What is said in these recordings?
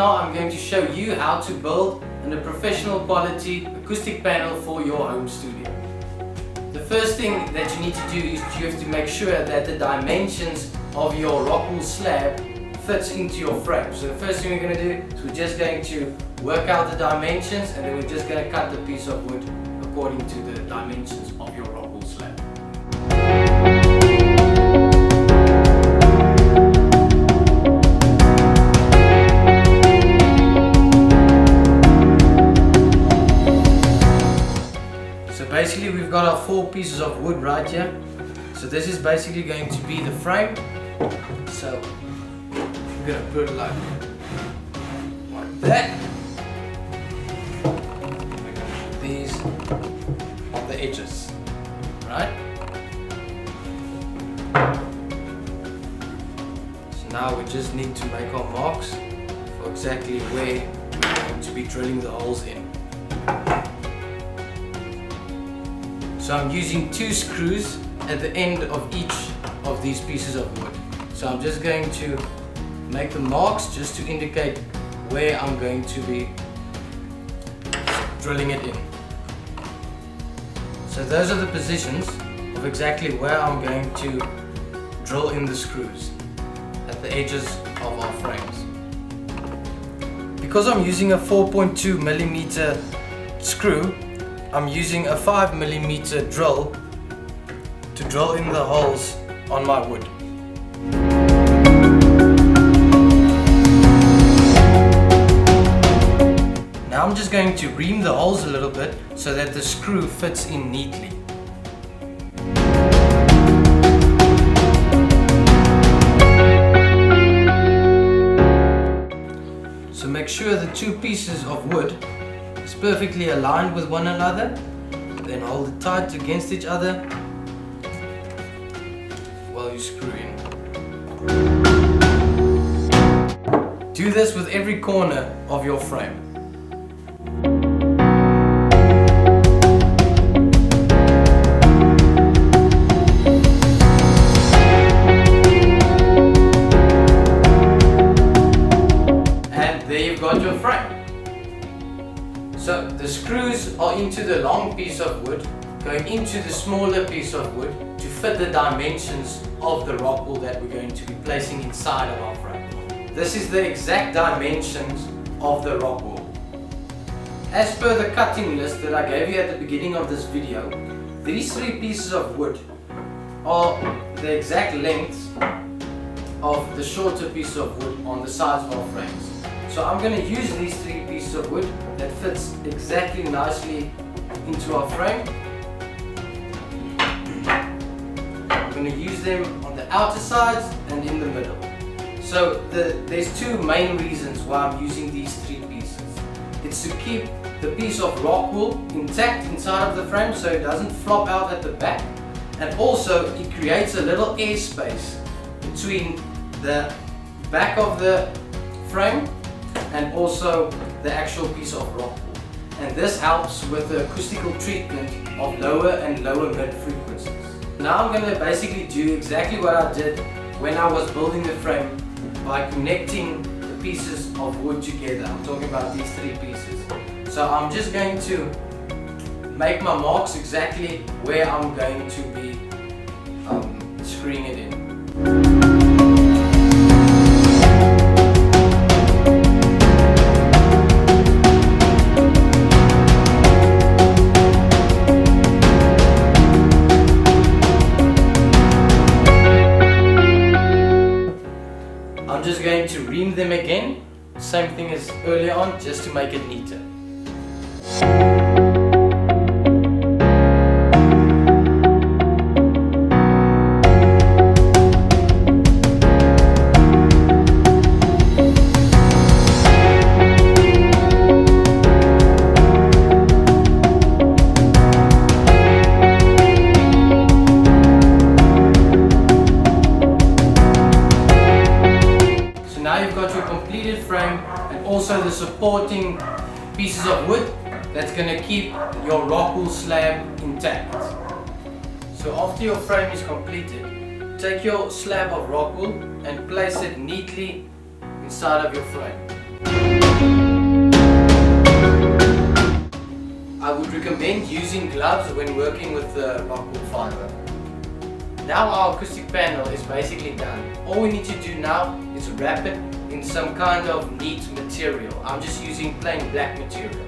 webinar I'm going to show you how to build a professional quality acoustic panel for your home studio. The first thing that you need to do is you have to make sure that the dimensions of your Rockwool slab fits into your frame. So the first thing we're going to do is we're just going to work out the dimensions, and then we're just going to cut the piece of wood according to the dimensions of your Rockwool slab. So basically we've got our 4 pieces of wood right here. So this is basically going to be the frame. So we're going to put it like that. These on the edges, right? So now we just need to make our marks for exactly where we're going to be drilling the holes in. So I'm using 2 screws at the end of each of these pieces of wood. So I'm just going to make the marks just to indicate where I'm going to be drilling it in. So those are the positions of exactly where I'm going to drill in the screws at the edges of our frames. Because I'm using a 4.2mm screw, I'm using a 5mm drill to drill in the holes on my wood. Now I'm just going to ream the holes a little bit so that the screw fits in neatly. So make sure the 2 pieces of wood is perfectly aligned with one another, then hold it tight against each other while you screw in. Do this with every corner of your frame. And there you've got your frame. So the screws are into the long piece of wood, going into the smaller piece of wood to fit the dimensions of the Rockwool that we're going to be placing inside of our frame. This is the exact dimensions of the Rockwool. As per the cutting list that I gave you at the beginning of this video, these 3 pieces of wood are the exact lengths of the shorter piece of wood on the sides of our frames. So I'm going to use these 3 pieces of wood that fits exactly nicely into our frame. I'm going to use them on the outer sides and in the middle. So there's 2 main reasons why I'm using these 3 pieces. It's to keep the piece of Rockwool intact inside of the frame so it doesn't flop out at the back, and also it creates a little air space between the back of the frame and also the actual piece of Rockwool. And this helps with the acoustical treatment of lower and lower mid frequencies. Now I'm going to basically do exactly what I did when I was building the frame by connecting the pieces of wood together. I'm talking about these 3 pieces. So I'm just going to make my marks exactly where I'm going to be screwing it in. I'm just going to ream them again, same thing as earlier on, just to make it neater. Frame and also the supporting pieces of wood that's going to keep your Rockwool slab intact. So after your frame is completed, take your slab of Rockwool and place it neatly inside of your frame. I would recommend using gloves when working with the Rockwool fiber. Now our acoustic panel is basically done. All we need to do now is wrap it in some kind of neat material. I'm just using plain black material.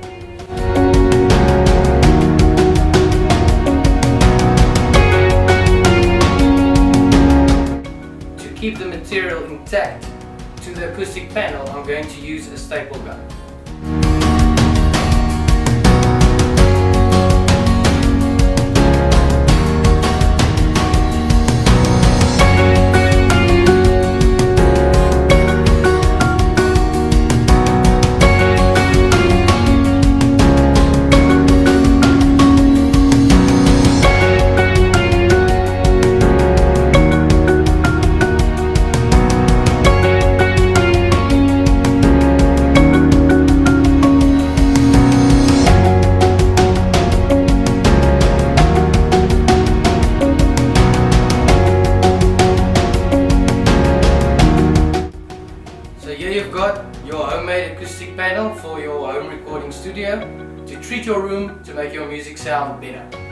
To keep the material intact to the acoustic panel, I'm going to use a staple gun. So here you've got your homemade acoustic panel for your home recording studio to treat your room to make your music sound better.